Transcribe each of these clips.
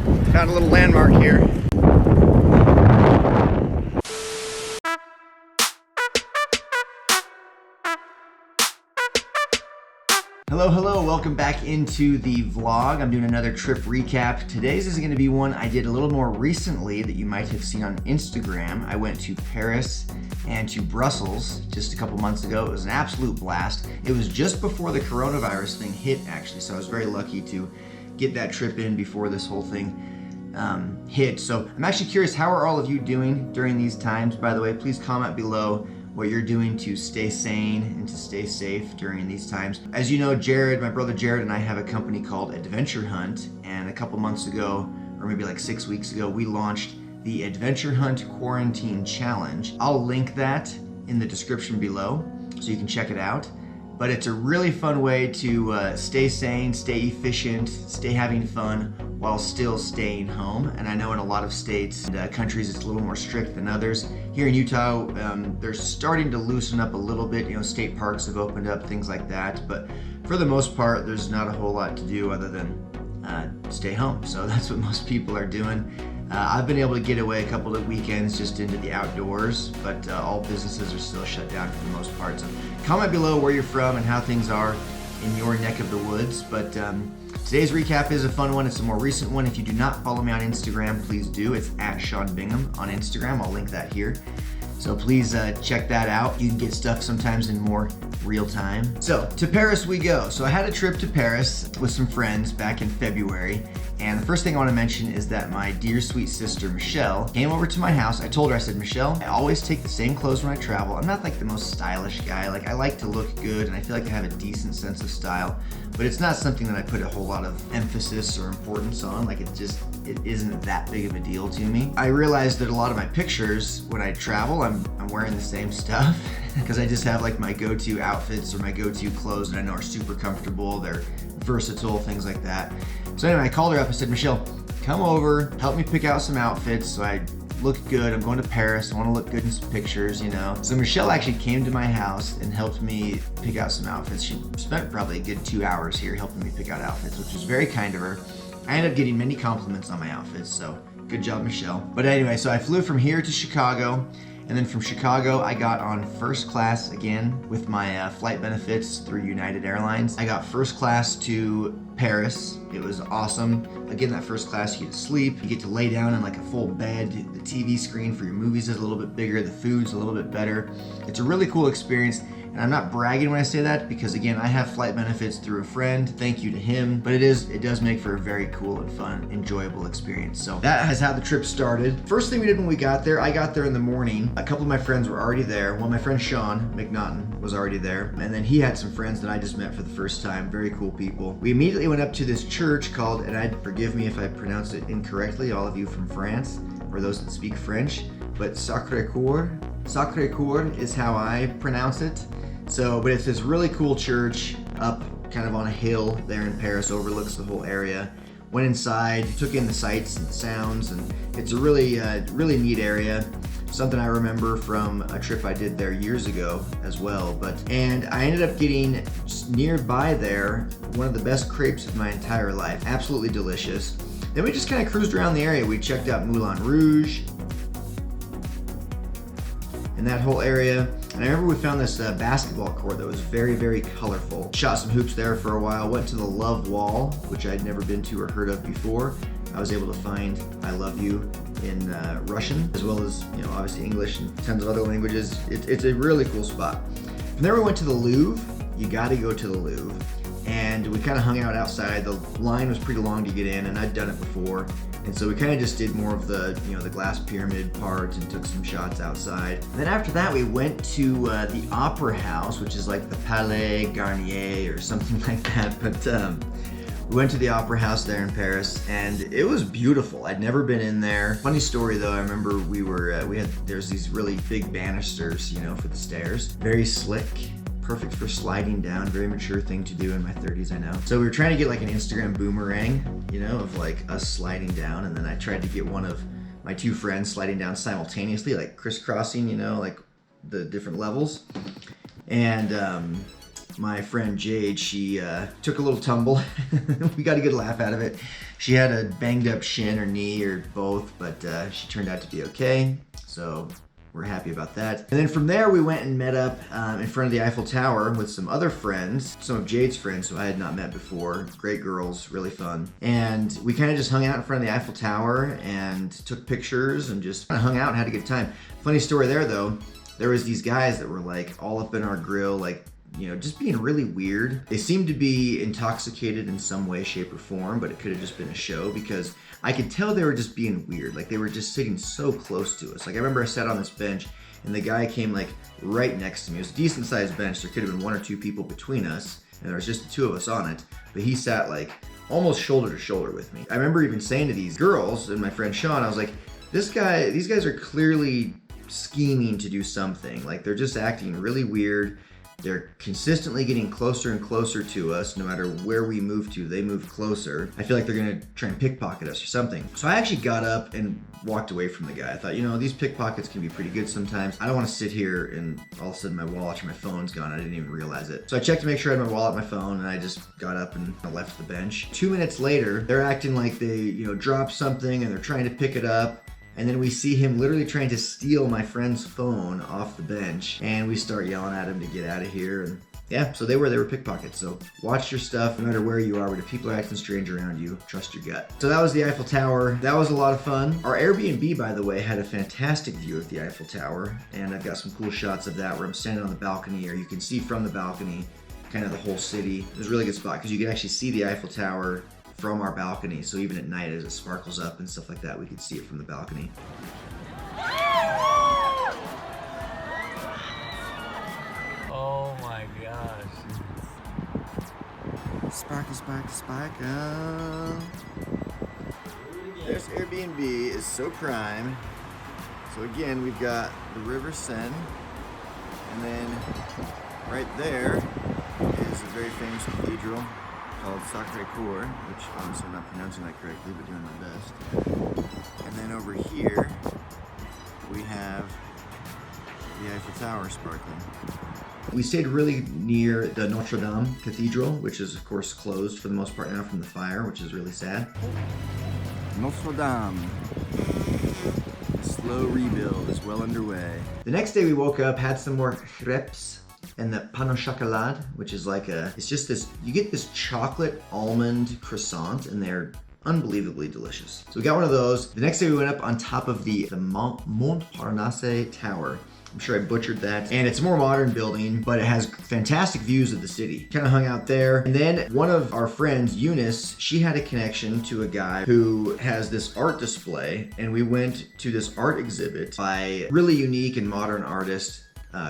Found a little landmark here. Hello, welcome back into the vlog. I'm doing another trip recap. Today's is gonna be one I did a little more recently that you might have seen on Instagram. I went to Paris and to Brussels just a couple months ago. It was an absolute blast. It was just before the coronavirus thing hit, actually, so I was very lucky to get that trip in before this whole thing hit. So I'm actually curious, how are all of you doing during these times? By the way, please comment below what you're doing to stay sane and to stay safe during these times. As you know, Jared, my brother Jared, and I have a company called Adventure Hunt, and a couple months ago, or maybe like 6 weeks ago, we launched the Adventure Hunt Quarantine Challenge. I'll link that in the description below so you can check it out. But it's a really fun way to stay sane, stay efficient, stay having fun while still staying home. And I know in a lot of states and countries it's a little more strict than others. Here in Utah, they're starting to loosen up a little bit. You know, state parks have opened up, things like that. But for the most part, there's not a whole lot to do other than stay home. So that's what most people are doing. I've been able to get away a couple of weekends just into the outdoors, but all businesses are still shut down for the most part. So comment below where you're from and how things are in your neck of the woods. But today's recap is a fun one. It's a more recent one. If you do not follow me on Instagram, please do. It's at Sean Bingham on Instagram. I'll link that here. So please check that out. You can get stuff sometimes in more real time. So to Paris we go. So I had a trip to Paris with some friends back in February. And the first thing I want to mention is that my dear sweet sister Michelle came over to my house. I told her, I said, Michelle, I always take the same clothes when I travel. I'm not like the most stylish guy. Like, I like to look good and I feel like I have a decent sense of style, but it's not something that I put a whole lot of emphasis or importance on. Like, it isn't that big of a deal to me. I realized that a lot of my pictures when I travel, I'm wearing the same stuff because I just have like my go-to outfits or my go-to clothes that I know are super comfortable, they're versatile, things like that. So anyway, I called her up. I said, Michelle, come over, help me pick out some outfits so I look good. I'm going to Paris. I want to look good in some pictures, you know. So Michelle actually came to my house and helped me pick out some outfits. She spent probably a good 2 hours here helping me pick out outfits, which was very kind of her. I ended up getting many compliments on my outfits, so good job, Michelle. But anyway, so I flew from here to Chicago. And then from Chicago, I got on first class again with my flight benefits through United Airlines. I got first class to Paris. It was awesome. Again, that first class, you get to sleep. You get to lay down in like a full bed. The TV screen for your movies is a little bit bigger. The food's a little bit better. It's a really cool experience. And I'm not bragging when I say that because, again, I have flight benefits through a friend. Thank you to him. But it does make for a very cool and fun, enjoyable experience. So that is how the trip started. First thing we did when we got there, I got there in the morning. A couple of my friends were already there. Well, my friend Sean McNaughton was already there. And then he had some friends that I just met for the first time. Very cool people. We immediately went up to this church called, and forgive me if I pronounce it incorrectly, all of you from France, or those that speak French, but Sacré-Cœur. Sacré-Cœur is how I pronounce it. So, but it's this really cool church up kind of on a hill there in Paris, overlooks the whole area. Went inside, took in the sights and sounds, and it's a really neat area. Something I remember from a trip I did there years ago as well. And I ended up getting nearby there one of the best crepes of my entire life. Absolutely delicious. Then we just kind of cruised around the area. We checked out Moulin Rouge and that whole area. And I remember we found this basketball court that was very, very colorful. Shot some hoops there for a while. Went to the Love Wall, which I'd never been to or heard of before. I was able to find I love you in Russian, as well as, you know, obviously English and tons of other languages. It's a really cool spot. From there we went to the Louvre. You gotta go to the Louvre. And we kind of hung out outside. The line was pretty long to get in, and I'd done it before. And so we kind of just did more of the, you know, the glass pyramid part and took some shots outside. And then after that, we went to the Opera House, which is like the Palais Garnier or something like that. But we went to the Opera House there in Paris, and it was beautiful. I'd never been in there. Funny story though, I remember there's these really big banisters, you know, for the stairs. Very slick. Perfect for sliding down, very mature thing to do in my 30s, I know. So we were trying to get like an Instagram boomerang, you know, of like us sliding down, and then I tried to get one of my two friends sliding down simultaneously, like crisscrossing, you know, like the different levels. And my friend Jade, she took a little tumble. We got a good laugh out of it. She had a banged up shin or knee or both, but she turned out to be okay. So we're happy about that. And then from there, we went and met up in front of the Eiffel Tower with some other friends, some of Jade's friends who I had not met before. Great girls, really fun. And we kind of just hung out in front of the Eiffel Tower and took pictures and just kind of hung out and had a good time. Funny story there though, there was these guys that were like all up in our grill, like, you know, just being really weird. They seemed to be intoxicated in some way, shape, or form, but it could have just been a show because I could tell they were just being weird. Like they were just sitting so close to us. Like I remember I sat on this bench and the guy came like right next to me. It was a decent sized bench. There could have been 1 or 2 people between us and there was just the 2 of us on it. But he sat like almost shoulder to shoulder with me. I remember even saying to these girls and my friend Sean, I was like, these guys are clearly scheming to do something. Like they're just acting really weird. They're consistently getting closer and closer to us. No matter where we move to, they move closer. I feel like they're gonna try and pickpocket us or something. So I actually got up and walked away from the guy. I thought, you know, these pickpockets can be pretty good sometimes. I don't wanna sit here and all of a sudden my wallet or my phone's gone. I didn't even realize it. So I checked to make sure I had my wallet and my phone and I just got up and left the bench. 2 minutes later, they're acting like they, you know, dropped something and they're trying to pick it up. And then we see him literally trying to steal my friend's phone off the bench. And we start yelling at him to get out of here. And yeah, so they were pickpockets. So watch your stuff no matter where you are, but if people are acting strange around you, trust your gut. So that was the Eiffel Tower. That was a lot of fun. Our Airbnb, by the way, had a fantastic view of the Eiffel Tower. And I've got some cool shots of that where I'm standing on the balcony, or you can see from the balcony kind of the whole city. It was a really good spot because you can actually see the Eiffel Tower from our balcony, so even at night as it sparkles up and stuff like that, we could see it from the balcony. Oh my gosh. Sparkle, sparkle, sparkle. This Airbnb is so prime. So again, we've got the River Seine, and then right there is a very famous cathedral called Sacré-Cœur, which obviously I'm not pronouncing that correctly, but doing my best. And then over here, we have the Eiffel Tower sparkling. We stayed really near the Notre Dame Cathedral, which is of course closed for the most part now from the fire, which is really sad. Notre Dame. The slow rebuild is well underway. The next day we woke up, had some more crepes, and the pain au chocolat, which is like it's just this, you get this chocolate almond croissant and they're unbelievably delicious. So we got one of those. The next day we went up on top of the Montparnasse Tower. I'm sure I butchered that. And it's a more modern building, but it has fantastic views of the city. Kind of hung out there. And then one of our friends, Eunice, she had a connection to a guy who has this art display. And we went to this art exhibit by really unique and modern artist,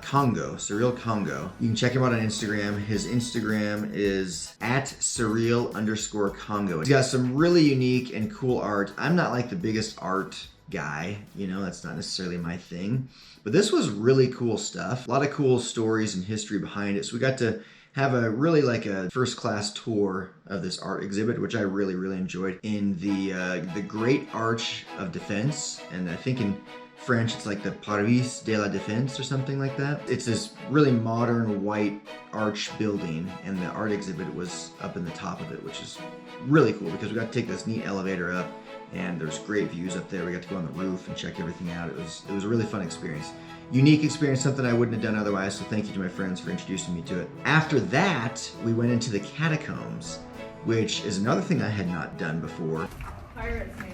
Congo, Surreal Congo. You can check him out on Instagram. His Instagram is @surreal_Congo. He's got some really unique and cool art. I'm not like the biggest art guy, you know, that's not necessarily my thing. But this was really cool stuff. A lot of cool stories and history behind it. So we got to have a really like a first class tour of this art exhibit, which I really, really enjoyed, in the Great Arch of Defense. And I think in French, it's like the Paris de la Défense or something like that. It's this really modern white arch building, and the art exhibit was up in the top of it, which is really cool because we got to take this neat elevator up, and there's great views up there. We got to go on the roof and check everything out. It was a really fun experience. Unique experience, something I wouldn't have done otherwise, so thank you to my friends for introducing me to it. After that, we went into the catacombs, which is another thing I had not done before. Pirates, maybe.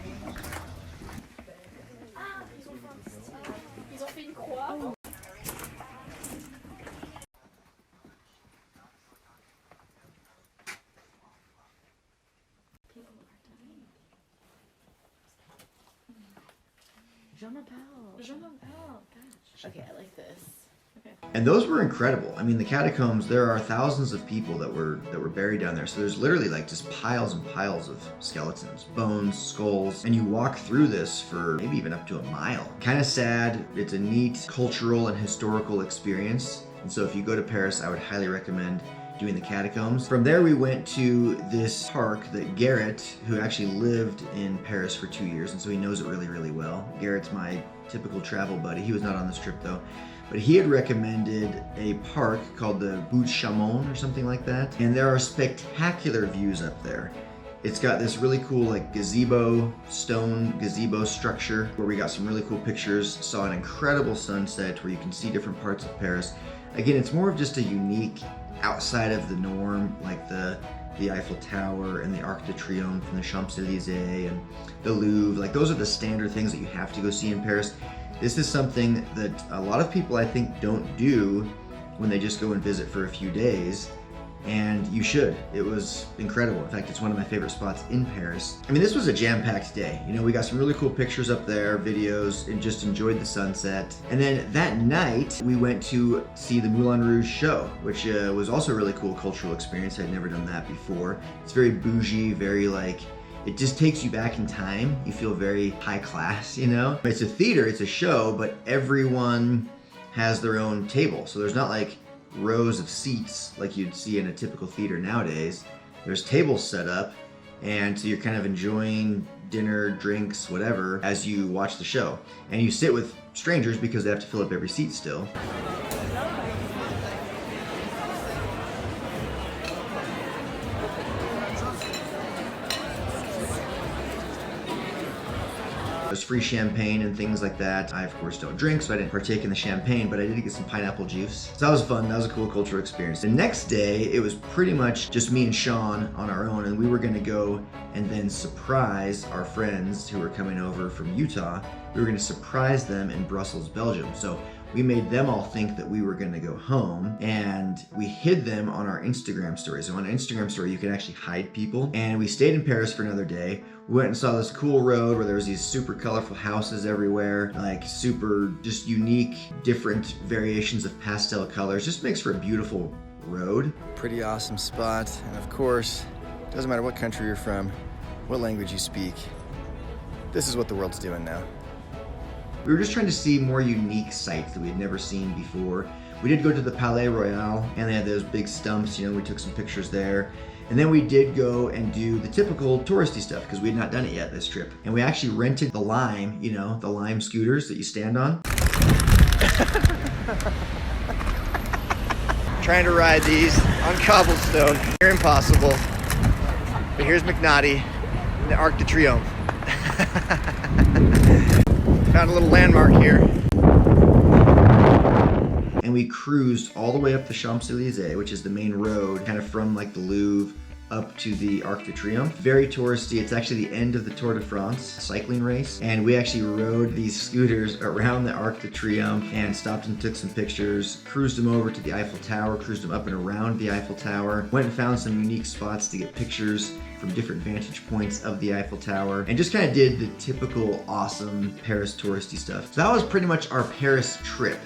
Okay, I like this. Okay. And those were incredible. I mean, the catacombs, there are thousands of people that were buried down there. So there's literally like just piles and piles of skeletons, bones, skulls, and you walk through this for maybe even up to a mile. Kind of sad. It's a neat cultural and historical experience. And so if you go to Paris, I would highly recommend doing the catacombs. From there, we went to this park that Garrett, who actually lived in Paris for 2 years, and so he knows it really, really well. Garrett's my typical travel buddy. He was not on this trip though. But he had recommended a park called the Butte Chaumont or something like that. And there are spectacular views up there. It's got this really cool like gazebo, stone gazebo structure where we got some really cool pictures, saw an incredible sunset where you can see different parts of Paris. Again, it's more of just a unique outside of the norm, like the Eiffel Tower and the Arc de Triomphe and the Champs-Élysées and the Louvre. Like those are the standard things that you have to go see in Paris. This is something that a lot of people I think don't do when they just go and visit for a few days. And you should. It was incredible. In fact, it's one of my favorite spots in Paris. I mean, this was a jam-packed day. You know, we got some really cool pictures up there, videos, and just enjoyed the sunset. And then that night, we went to see the Moulin Rouge show, which was also a really cool cultural experience. I'd never done that before. It's very bougie, very like, it just takes you back in time. You feel very high class, you know? It's a theater, it's a show, but everyone has their own table. So there's not like rows of seats like you'd see in a typical theater nowadays. There's tables set up, and so you're kind of enjoying dinner, drinks, whatever, as you watch the show. And you sit with strangers because they have to fill up every seat still. There's free champagne and things like that. I, of course, don't drink, so I didn't partake in the champagne, but I did get some pineapple juice. So that was fun. That was a cool cultural experience. The next day, it was pretty much just me and Sean on our own, and we were going to go and then surprise our friends who were coming over from Utah. We were going to surprise them in Brussels, Belgium. So we made them all think that we were going to go home, and we hid them on our Instagram stories. So on an Instagram story, you can actually hide people. And we stayed in Paris for another day. We went and saw this cool road where there was these super colorful houses everywhere, like super just unique, different variations of pastel colors. Just makes for a beautiful road. Pretty awesome spot. And of course, doesn't matter what country you're from, what language you speak, this is what the world's doing now. We were just trying to see more unique sights that we had never seen before. We did go to the Palais Royal, and they had those big stumps, you know, we took some pictures there. And then we did go and do the typical touristy stuff because we had not done it yet this trip. And we actually rented the Lime, you know, the Lime scooters that you stand on. Trying to ride these on cobblestone. They're impossible. But here's McNaughty in the Arc de Triomphe. Found a little landmark here. And we cruised all the way up the Champs-Élysées, which is the main road, kind of from like the Louvre up to the Arc de Triomphe. Very touristy. It's actually the end of the Tour de France cycling race. And we actually rode these scooters around the Arc de Triomphe and stopped and took some pictures, cruised them over to the Eiffel Tower, cruised them up and around the Eiffel Tower, went and found some unique spots to get pictures from different vantage points of the Eiffel Tower, and just kind of did the typical awesome Paris touristy stuff. So that was pretty much our Paris trip.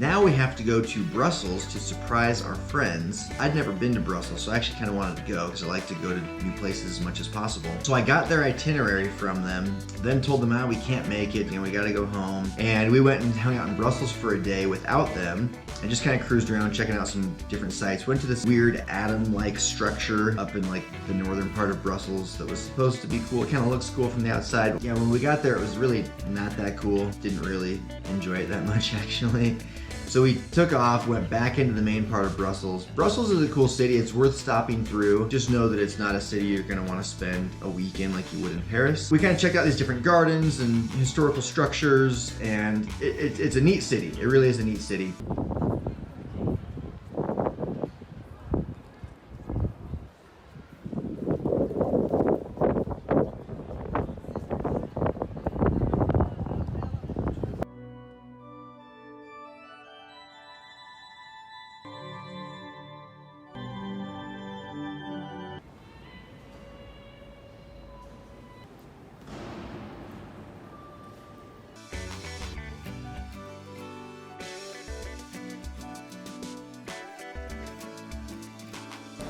Now we have to go to Brussels to surprise our friends. I'd never been to Brussels, so I actually kind of wanted to go because I like to go to new places as much as possible. So I got their itinerary from them, then told them, we can't make it, you know, we gotta go home. And we went and hung out in Brussels for a day without them and just kind of cruised around checking out some different sites. Went to this weird atom-like structure up in like the northern part of Brussels that was supposed to be cool. It kind of looks cool from the outside. Yeah, when we got there, it was really not that cool. Didn't really enjoy it that much, actually. So we took off, went back into the main part of Brussels. Brussels is a cool city. It's worth stopping through. Just know that it's not a city you're gonna wanna spend a week in like you would in Paris. We kind of checked out these different gardens and historical structures, and it's a neat city. It really is a neat city.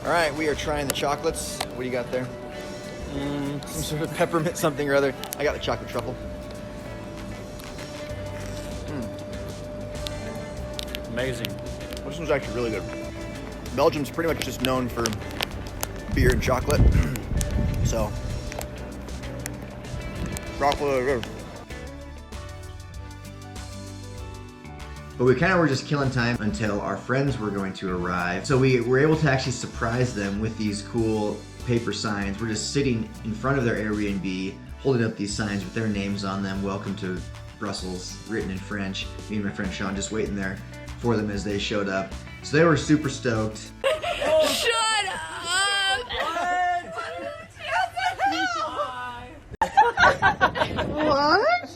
All right, we are trying the chocolates. What do you got there? Some sort of peppermint something or other. I got the chocolate truffle. Amazing. This one's actually really good. Belgium's pretty much just known for beer and chocolate. So, chocolate is good. But we kind of were just killing time until our friends were going to arrive. So we were able to actually surprise them with these cool paper signs. We're just sitting in front of their Airbnb, holding up these signs with their names on them. Welcome to Brussels, written in French. Me and my friend Sean just waiting there for them as they showed up. So they were super stoked. Shut up! What?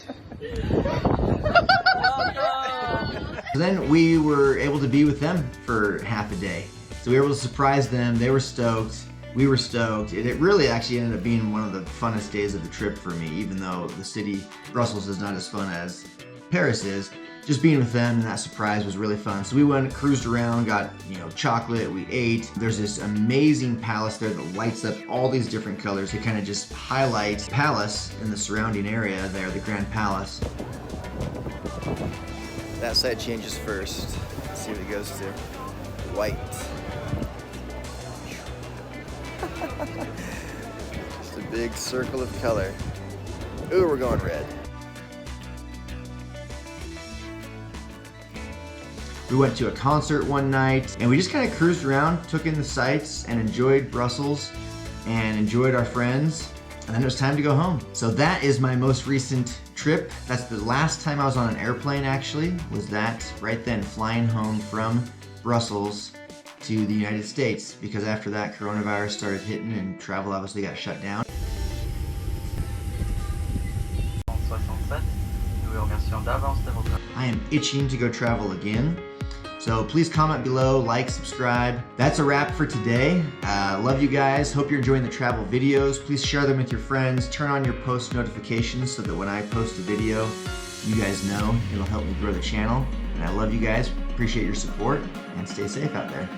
So then we were able to be with them for half a day. So we were able to surprise them. They were stoked. We were stoked. It really actually ended up being one of the funnest days of the trip for me, even though the city, Brussels, is not as fun as Paris is. Just being with them and that surprise was really fun. So we went, cruised around, got, chocolate, we ate. There's this amazing palace there that lights up all these different colors to kind of just highlight the palace in the surrounding area there, the Grand Palace. That side changes first. Let's see what it goes to. White. Just a big circle of color. Ooh, we're going red. We went to a concert one night and we just kind of cruised around, took in the sights and enjoyed Brussels and enjoyed our friends. And then it was time to go home. So that is my most recent trip. That's the last time I was on an airplane actually, was that right then, flying home from Brussels to the United States, because after that coronavirus started hitting and travel obviously got shut down. I am itching to go travel again. So please comment below, like, subscribe. That's a wrap for today. Love you guys. Hope you're enjoying the travel videos. Please share them with your friends. Turn on your post notifications so that when I post a video, you guys know. It'll help me grow the channel. And I love you guys. Appreciate your support and stay safe out there.